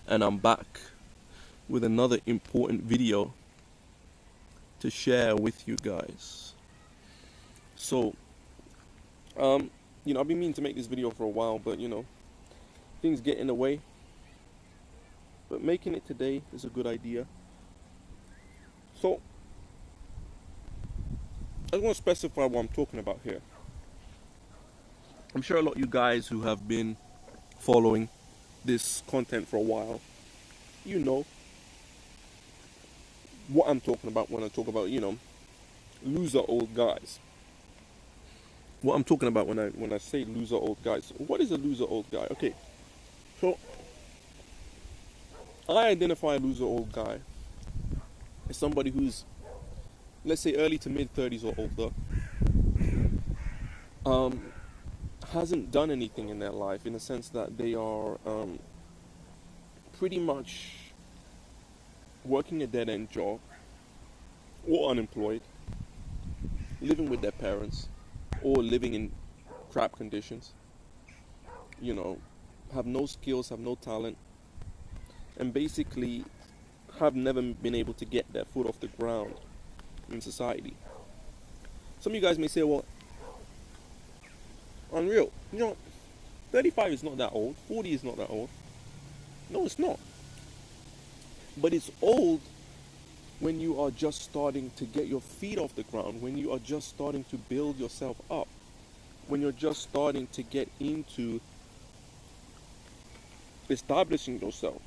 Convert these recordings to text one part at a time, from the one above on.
and I'm back with another important video to share with you guys. So, I've been meaning to make this video for a while, but things get in the way. But making it today is a good idea. So, I just want to specify what I'm talking about here. I'm sure a lot of you guys who have been following this content for a while, you know what I'm talking about when I talk about, loser old guys. What I'm talking about when I say loser old guys. What is a loser old guy? Okay, so I identify a loser old guy as somebody who's, let's say, early to mid 30s or older, hasn't done anything in their life, in the sense that they are pretty much working a dead-end job or unemployed, living with their parents or living in crap conditions, have no skills, have no talent, and basically have never been able to get their foot off the ground in society. Some of you guys may say, well, unreal, 35 is not that old, 40 is not that old. No, it's not. But it's old when you are just starting to get your feet off the ground, when you are just starting to build yourself up, when you're just starting to get into establishing yourself.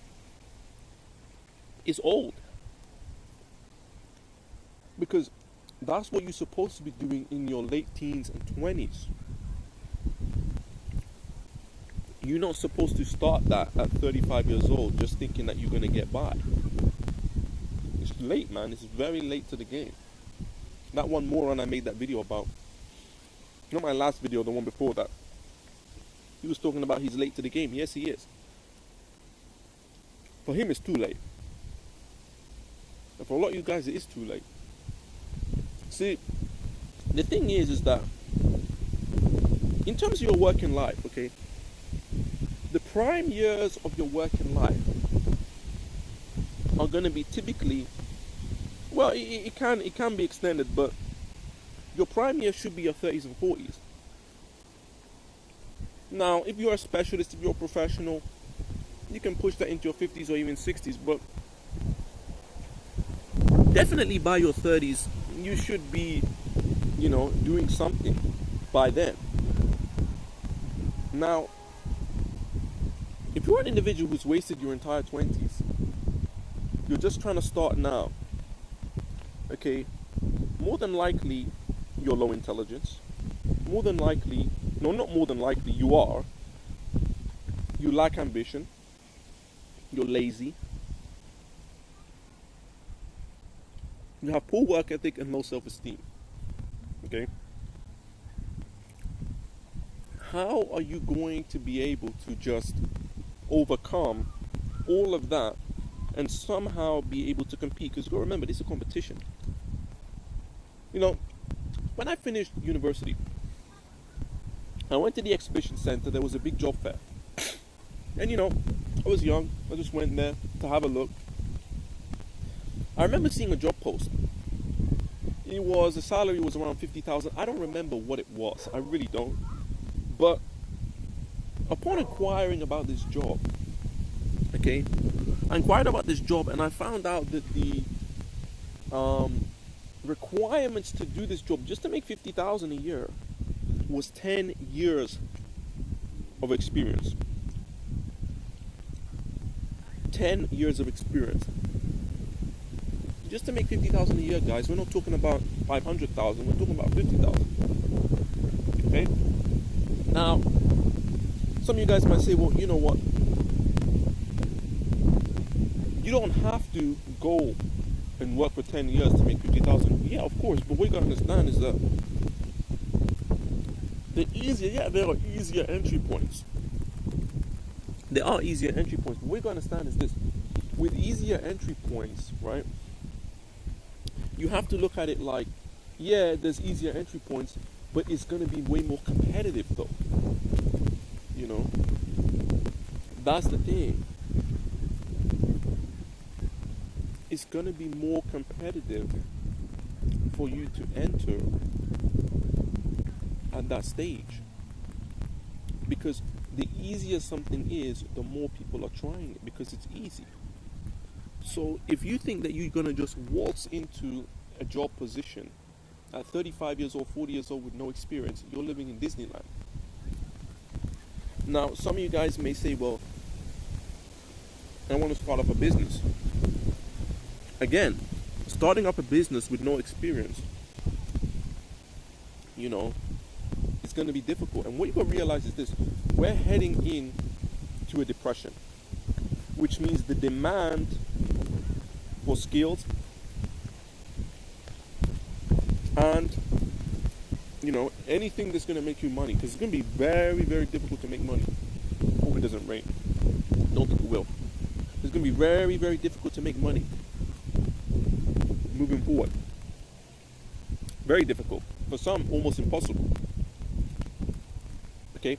It's old. Because that's what you're supposed to be doing in your late teens and 20s. You're not supposed to start that at 35 years old just thinking that you're going to get by. It's late, man. It's very late to the game. That one moron I made that video about, not my last video, the one before that, he was talking about he's late to the game. Yes, he is. For him, it's too late. And for a lot of you guys, it is too late. See, the thing is that in terms of your working life, okay, the prime years of your working life are going to be typically, well, it can be extended, but your prime years should be your 30s and 40s. Now, if you're a specialist, if you're a professional, you can push that into your 50s or even 60s, but definitely by your 30s, you should be, doing something by then. Now, if you're an individual who's wasted your entire 20s, you're just trying to start now, okay, more than likely you're low intelligence. More than likely, no, not more than likely, you are. You lack ambition. You're lazy. You have poor work ethic and low self-esteem. Okay? How are you going to be able to just overcome all of that and somehow be able to compete? Because you got to remember, this is a competition. When I finished university, I went to the exhibition center. There was a big job fair. And I was young. I just went there to have a look. I remember seeing a job post. The salary was around 50,000. I don't remember what it was. I really don't. But upon inquiring about this job, okay, I inquired about this job and I found out that the requirements to do this job, just to make 50,000 a year, was 10 years of experience. 10 years of experience. Just to make 50,000 a year, guys, we're not talking about 500,000, we're talking about 50,000. Okay? Now, some of you guys might say, well, you know what? You don't have to go and work for 10 years to make 50,000. Yeah, of course, but what you gotta understand is that there are easier entry points. There are easier entry points, but what you gotta understand is this. With easier entry points, right, you have to look at it like, yeah, there's easier entry points, but it's gonna be way more competitive though. That's the thing. it's going to be more competitive for you to enter at that stage. Because the easier something is, the more people are trying it because it's easy. So if you think that you're going to just waltz into a job position at 35 years old, 40 years old with no experience, you're living in Disneyland. Now, some of you guys may say, well, I want to start up a business. Again, starting up a business with no experience, it's going to be difficult. And what you got to realize is this: we're heading in to a depression, which means the demand for skills and anything that's going to make you money, because it's going to be very, very difficult to make money. Hope it doesn't rain. Don't think it will. It's going to be very, very difficult to make money moving forward. Very difficult. For some, almost impossible. Okay?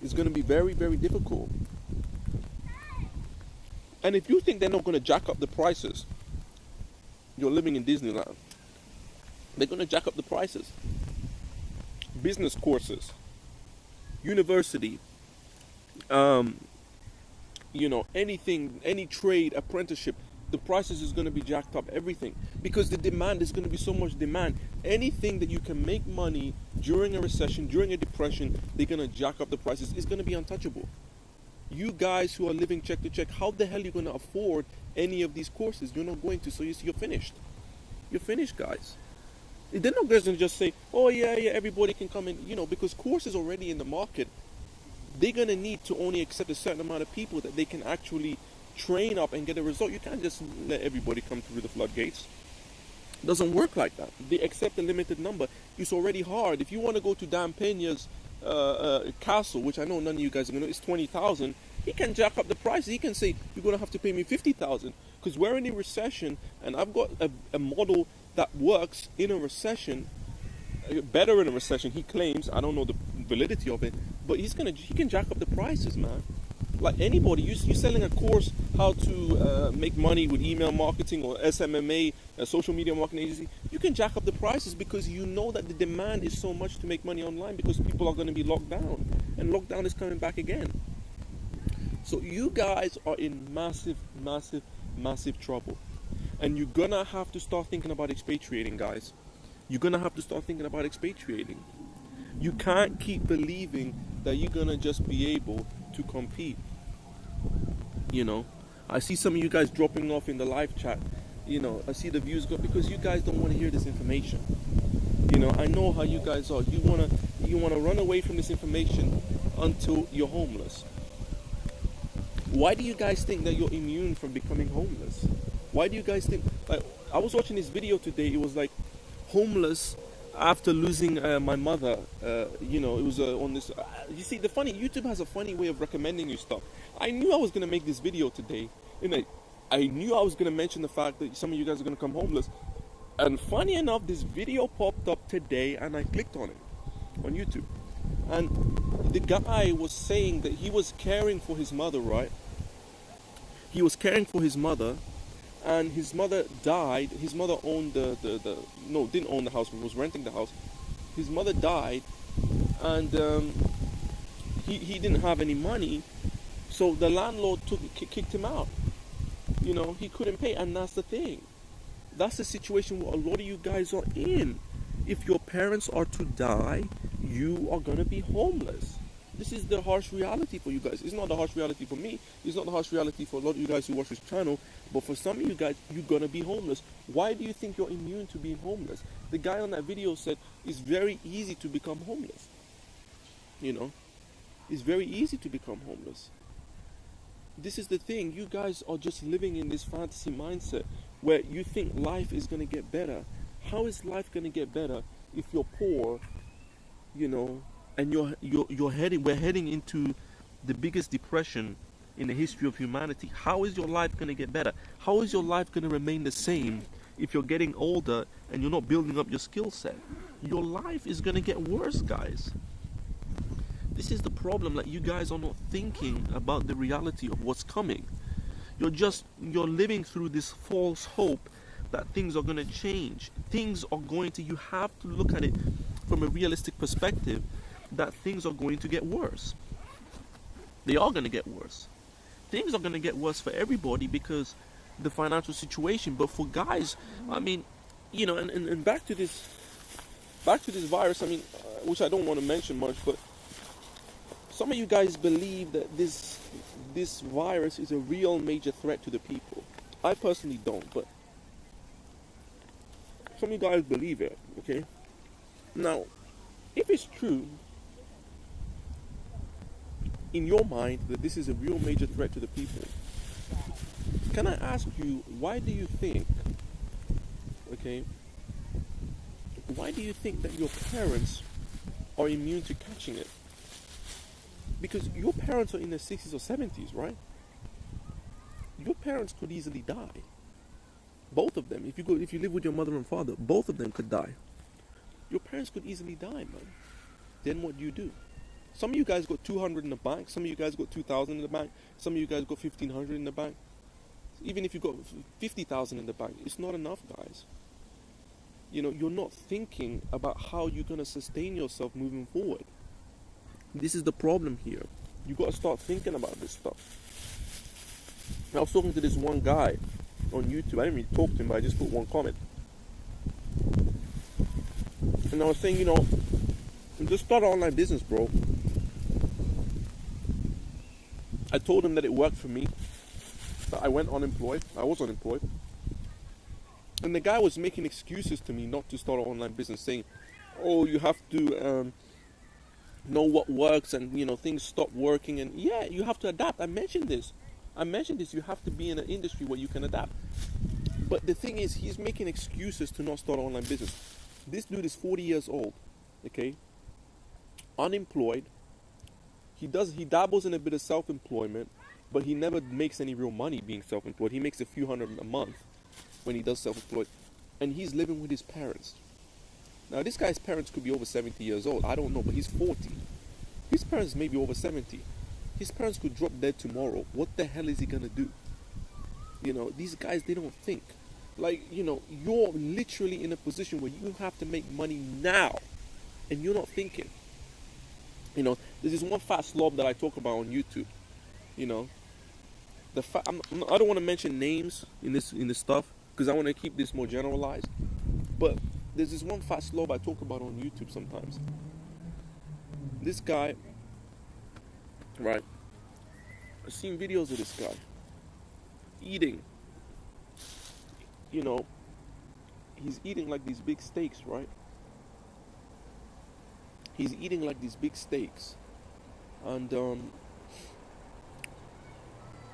It's going to be very, very difficult. And if you think they're not going to jack up the prices, you're living in Disneyland. They're going to jack up the prices. Business courses, university, anything, any trade, apprenticeship, the prices is going to be jacked up, everything. Because the demand is going to be so much demand. Anything that you can make money during a recession, during a depression, they're going to jack up the prices. It's going to be untouchable. You guys who are living check to check, how the hell are you going to afford any of these courses? You're not going to, so you're finished. You're finished, guys. They're not going to just say, oh yeah, everybody can come in, because courses already in the market, they're going to need to only accept a certain amount of people that they can actually train up and get a result. You can't just let everybody come through the floodgates. It doesn't work like that. They accept a limited number. It's already hard. If you want to go to Dan Peña's castle, which I know none of you guys are going to, it's 20,000. He can jack up the price. He can say, you're going to have to pay me 50,000 because we're in a recession and I've got a model that works in a recession, better in a recession, he claims. I don't know the validity of it, but he can jack up the prices, man. Like anybody, you're selling a course how to make money with email marketing or SMMA, a social media marketing agency, you can jack up the prices because you know that the demand is so much to make money online because people are going to be locked down, and lockdown is coming back again. So you guys are in massive, massive, massive trouble. And you're going to have to start thinking about expatriating, guys. You're going to have to start thinking about expatriating. You can't keep believing that you're going to just be able to compete. I see some of you guys dropping off in the live chat. I see the views go because you guys don't want to hear this information. I know how you guys are. You want to run away from this information until you're homeless. Why do you guys think that you're immune from becoming homeless? Why do you guys think, like, I was watching this video today, it was like homeless after losing my mother, it was on this, you see, YouTube has a funny way of recommending you stuff. I knew I was going to make this video today, and I knew I was going to mention the fact that some of you guys are going to come homeless, and funny enough, this video popped up today, and I clicked on it, on YouTube, and the guy was saying that he was caring for his mother, right? He was caring for his mother, and his mother died. His mother owned didn't own the house, but was renting the house. His mother died, and he didn't have any money, so the landlord kicked him out. He couldn't pay, and that's the thing. That's the situation where a lot of you guys are in. If your parents are to die, you are gonna be homeless. This is the harsh reality for you guys. It's not the harsh reality for me. It's not the harsh reality for a lot of you guys who watch this channel. But for some of you guys, you're going to be homeless. Why do you think you're immune to being homeless? The guy on that video said it's very easy to become homeless. It's very easy to become homeless. This is the thing. You guys are just living in this fantasy mindset where you think life is going to get better. How is life going to get better if you're poor, and we're heading into the biggest depression in the history of humanity? How is your life going to get better? How is your life going to remain the same if you're getting older and you're not building up your skill set? Your life is going to get worse, guys. This is the problem. Like, you guys are not thinking about the reality of what's coming. You're living through this false hope that things are going to change. You have to look at it from a realistic perspective that things are going to get worse. They are going to get worse. Things are going to get worse for everybody because the financial situation. But for guys, I mean, and back to this virus, I mean, which I don't want to mention much, but some of you guys believe that this virus is a real major threat to the people. I personally don't, but some of you guys believe it, okay? Now, if it's true in your mind that this is a real major threat to the people, can I ask you, why do you think that your parents are immune to catching it? Because your parents are in their 60s or 70s, right? Your parents could easily die. Both of them. If you live with your mother and father, both of them could die. Your parents could easily die, man. Then what do you do? Some of you guys got 200 in the bank. Some of you guys got 2,000 in the bank. Some of you guys got 1,500 in the bank. Even if you got 50,000 in the bank, it's not enough, guys. You're not thinking about how you're going to sustain yourself moving forward. This is the problem here. You got to start thinking about this stuff. I was talking to this one guy on YouTube. I didn't really talk to him, but I just put one comment. And I was saying, just start an online business, bro. I told him that it worked for me. That I went unemployed. I was unemployed. And the guy was making excuses to me not to start an online business, saying, oh, you have to know what works, and things stop working, and yeah, you have to adapt. I mentioned this. You have to be in an industry where you can adapt. But the thing is, he's making excuses to not start an online business. This dude is 40 years old, okay, unemployed. He dabbles in a bit of self-employment, but he never makes any real money being self-employed. He makes a few hundred a month when he does self-employed, and he's living with his parents. Now, this guy's parents could be over 70 years old. I don't know, but he's 40. His parents may be over 70. His parents could drop dead tomorrow. What the hell is he going to do? These guys, they don't think. You're literally in a position where you have to make money now, and you're not thinking. There's this one fat slob that I talk about on YouTube. I don't want to mention names in this stuff because I want to keep this more generalized. But there's this one fat slob I talk about on YouTube sometimes. This guy, right? I've seen videos of this guy eating. He's eating like these big steaks, right? He's eating like these big steaks. And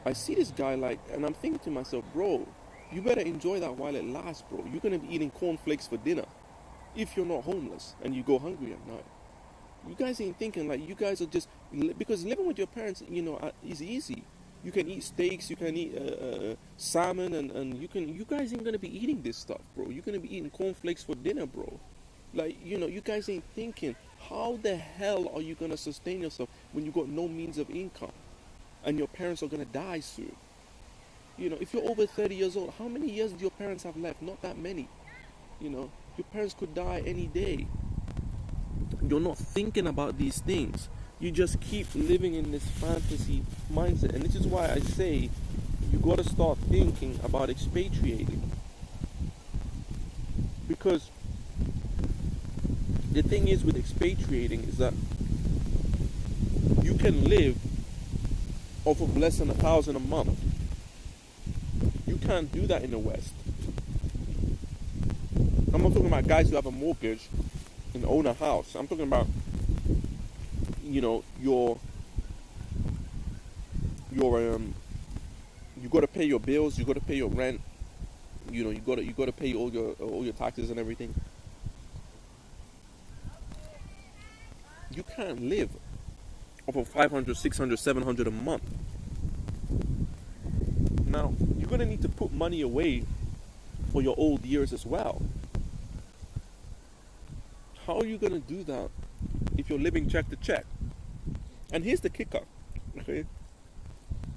I see this guy and I'm thinking to myself, bro, you better enjoy that while it lasts, bro. You're going to be eating cornflakes for dinner if you're not homeless and you go hungry at night. You guys ain't thinking you guys are just, because living with your parents, is easy. You can eat steaks, you can eat salmon, and you guys ain't going to be eating this stuff, bro. You're going to be eating cornflakes for dinner, bro. You guys ain't thinking, how the hell are you going to sustain yourself when you got no means of income and your parents are going to die soon? If you're over 30 years old, how many years do your parents have left? Not that many. Your parents could die any day. You're not thinking about these things. You just keep living in this fantasy mindset. And this is why I say you got to start thinking about expatriating. Because the thing is with expatriating is that you can live off of less than $1,000 a month. You can't do that in the West. I'm not talking about guys who have a mortgage and own a house. I'm talking about, you got to pay your bills, you got to pay your rent, you got to pay all your taxes and everything. You can't live off of $500, $600, $700 a month. Now, you're going to need to put money away for your old years as well. How are you going to do that if you're living check to check? And here's the kicker, okay?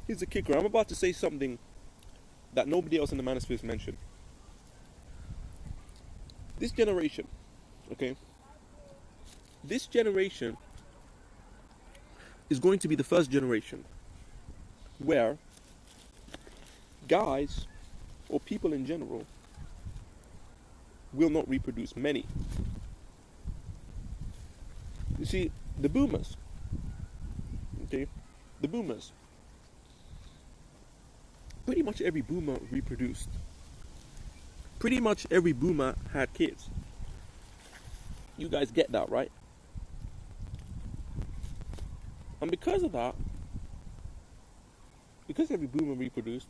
Here's the kicker. I'm about to say something that nobody else in the Manosphere has mentioned. This generation, okay? This generation is going to be the first generation where guys or people in general will not reproduce. Many. You see, the boomers, okay? The boomers. Pretty much every boomer reproduced. Pretty much every boomer had kids. You guys get that, right? And because of that, because every boomer reproduced,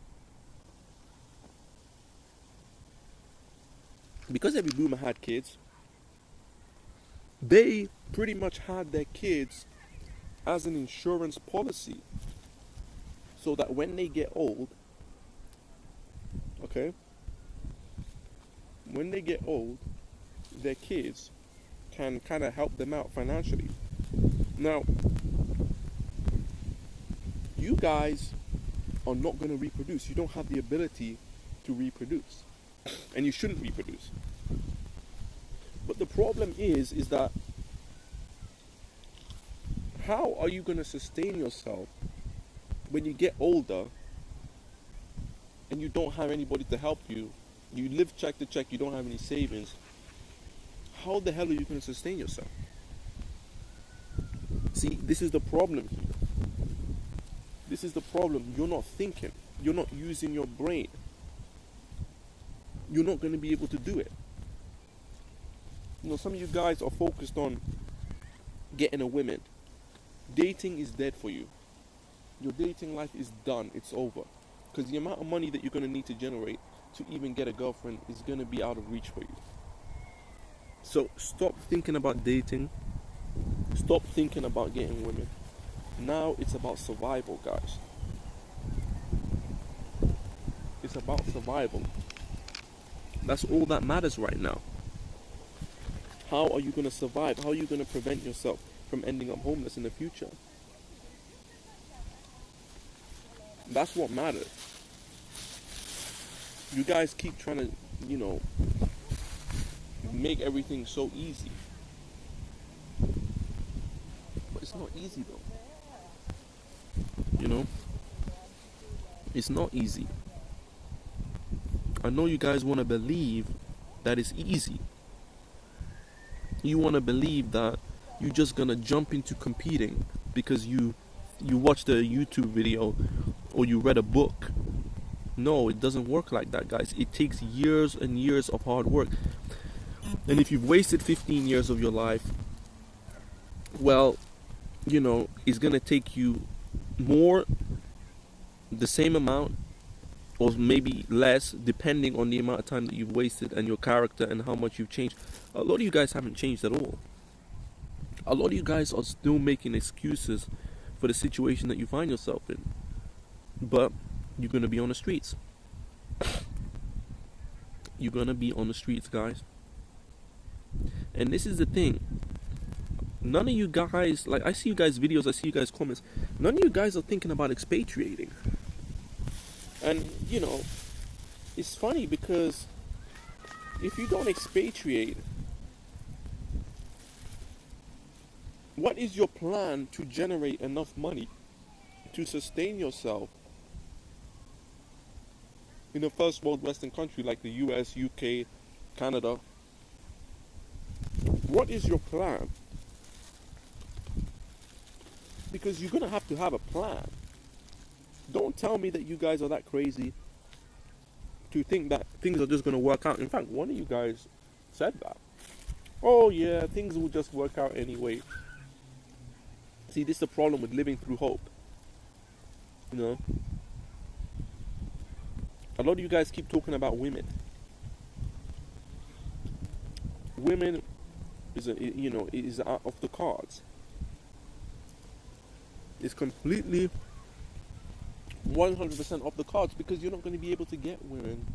because every boomer had kids, they pretty much had their kids as an insurance policy, so that when they get old, okay, when they get old, their kids can kind of help them out financially. Now, you guys are not going to reproduce. You don't have the ability to reproduce, and you shouldn't reproduce. But the problem is that how are you going to sustain yourself when you get older and you don't have anybody to help you? You live check to check, you don't have any savings. How the hell are you going to sustain yourself? See, this is the problem here. This is the problem. You're not thinking. You're not using your brain. You're not going to be able to do it. You know, some of you guys are focused on getting a woman. Dating is dead for you. Your dating life is done. It's over. Because the amount of money that you're going to need to generate to even get a girlfriend is going to be out of reach for you. So stop thinking about dating. Stop thinking about getting women. Now it's about survival, guys. It's about survival. That's all that matters right now. How are you going to survive? How are you going to prevent yourself from ending up homeless in the future? That's what matters. You guys keep trying to, make everything so easy. But it's not easy though. It's not easy. I know you guys want to believe that it's easy. You want to believe that you're just going to jump into competing because you watched a YouTube video or you read a book. No, it doesn't work like that, guys. It takes years and years of hard work. And if you've wasted 15 years of your life, well, it's going to take you more, the same amount, or maybe less, depending on the amount of time that you've wasted and your character and how much you've changed. A lot of you guys haven't changed at all. A lot of you guys are still making excuses for the situation that you find yourself in. But you're going to be on the streets. You're going to be on the streets, guys. And this is the thing. None of you guys, like, I see you guys' videos, I see you guys' comments. None of you guys are thinking about expatriating. And, it's funny because if you don't expatriate, what is your plan to generate enough money to sustain yourself in a first world Western country like the US, UK, Canada? What is your plan? Because you're going to have a plan. Don't tell me that you guys are that crazy to think that things are just going to work out. In fact, one of you guys said that. Oh yeah, things will just work out anyway. See, this is the problem with living through hope. A lot of you guys keep talking about women. Women is out of the cards. It's completely 100% off the cards because you're not going to be able to get women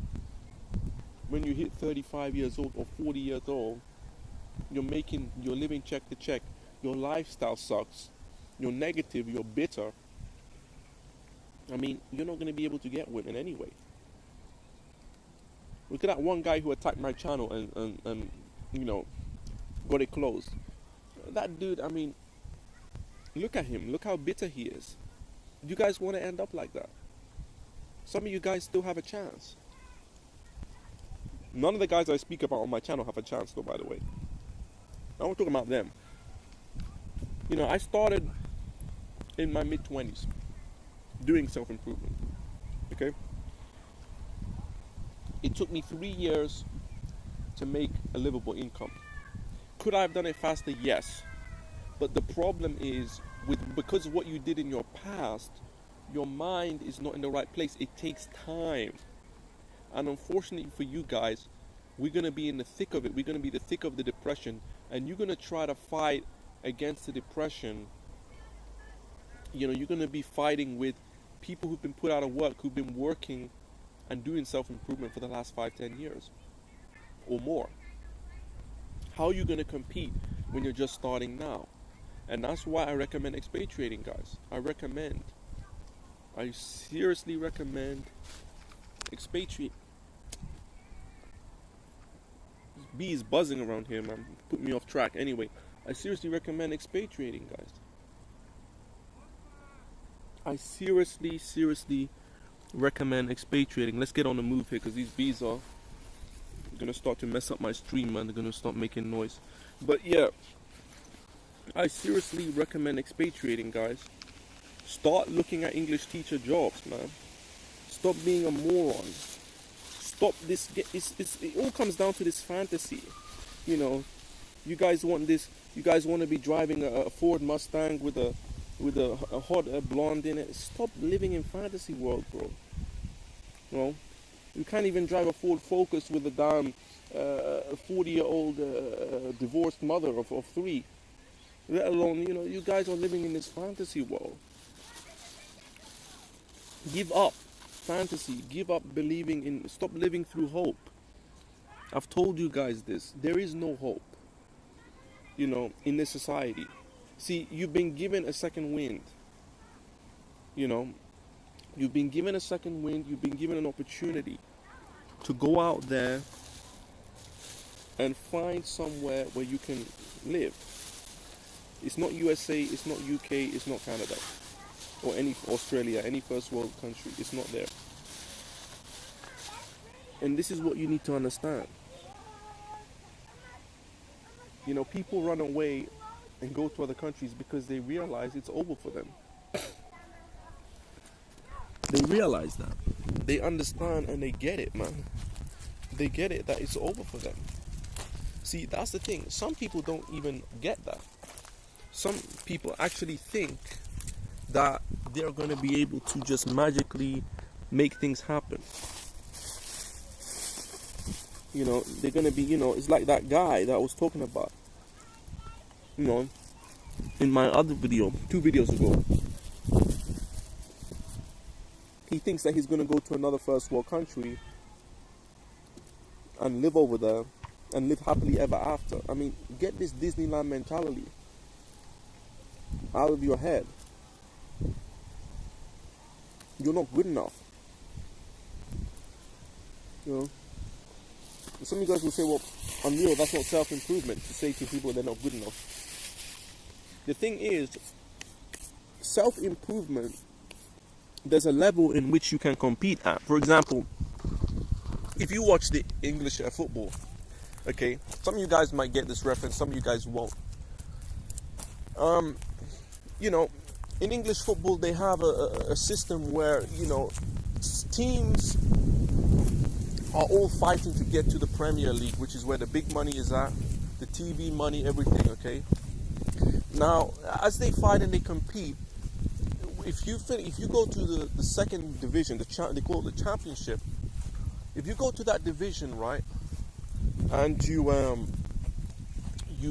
when you hit 35 years old or 40 years old. You're living check to check. Your lifestyle sucks. You're negative. You're bitter. I mean, you're not going to be able to get women anyway. Look at that one guy who attacked my channel and got it closed. That dude, I mean, look at him. Look how bitter he is. You guys want to end up like that? Some of you guys still have a chance. None of the guys I speak about on my channel have a chance, though, by the way. I'm talking about them. I started in my mid-20s doing self-improvement. Okay? It took me 3 years to make a livable income. Could I have done it faster? Yes. But the problem is, because of what you did in your past, your mind is not in the right place. It takes time. And unfortunately for you guys, we're going to be in the thick of it. We're going to be the thick of the depression. And you're going to try to fight against the depression. You're going to be fighting with people who've been put out of work, who've been working and doing self-improvement for the last 5-10 years or more. How are you going to compete when you're just starting now? And that's why I recommend expatriating, guys. I seriously recommend expatriate. This bee is buzzing around here, man. Put me off track. Anyway, I seriously recommend expatriating, guys. I seriously recommend expatriating. Let's get on the move here, because these bees are going to start to mess up my stream, man. They're going to start making noise. But yeah, I seriously recommend expatriating, guys. Start looking at English teacher jobs, man. Stop being a moron. Stop this. It all comes down to this fantasy. You guys want this. You guys want to be driving a Ford Mustang with a hot blonde in it. Stop living in fantasy world, bro. You can't even drive a Ford Focus with a damn 40-year-old divorced mother of 3. Let alone, you guys are living in this fantasy world. Give up fantasy. Give up believing in. Stop living through hope. I've told you guys this. There is no hope, in this society. See, you've been given a second wind. You've been given a second wind. You've been given an opportunity to go out there and find somewhere where you can live. It's not USA, it's not UK, it's not Canada, or any Australia, any first world country. It's not there. And this is what you need to understand. People run away and go to other countries because they realize it's over for them. They realize that. They understand and they get it, man. They get it that it's over for them. See, that's the thing. Some people don't even get that. Some people actually think that they're going to be able to just magically make things happen. They're going to be, it's like that guy that I was talking about. In my other video, 2 videos ago. He thinks that he's going to go to another first world country and live over there and live happily ever after. I mean, get this Disneyland mentality out of your head. You're not good enough. Some of you guys will say, well, Unreal, that's not self-improvement, to say to people they're not good enough. The thing is, self-improvement, there's a level in which you can compete at. For example, if you watch the English football, okay, some of you guys might get this reference, some of you guys won't. In English football, they have a system where, teams are all fighting to get to the Premier League, which is where the big money is at, the TV money, everything, okay? Now, as they fight and they compete, if you go to the second division, they call it the championship. If you go to that division, right, and you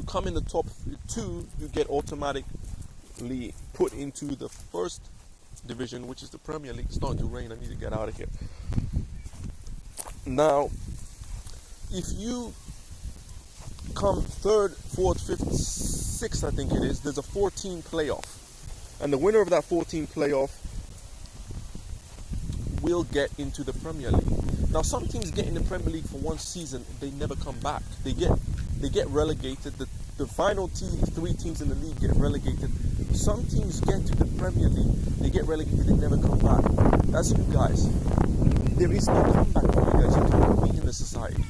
come in the top 2, you get automatically put into the first division, which is the Premier League. It's starting to rain. I need to get out of here. Now, if you come 3rd, 4th, 5th, 6th, I think it is, there's a 14 playoff. And the winner of that 14 playoff will get into the Premier League. Now, some teams get in the Premier League for one season, they never come back. They get relegated. The final three teams in the league get relegated. Some teams get to the Premier League, they get relegated, they never come back. That's you guys. There is no comeback for you guys. You can't compete in this society.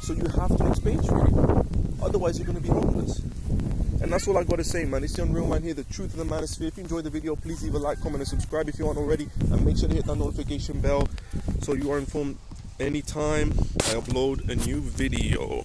So you have to expatriate. Otherwise, you're going to be homeless. And that's all I got to say, man. It's the Unreal Man here, the truth of the manosphere. If you enjoyed the video, please leave a like, comment, and subscribe if you aren't already. And make sure to hit that notification bell so you are informed anytime I upload a new video.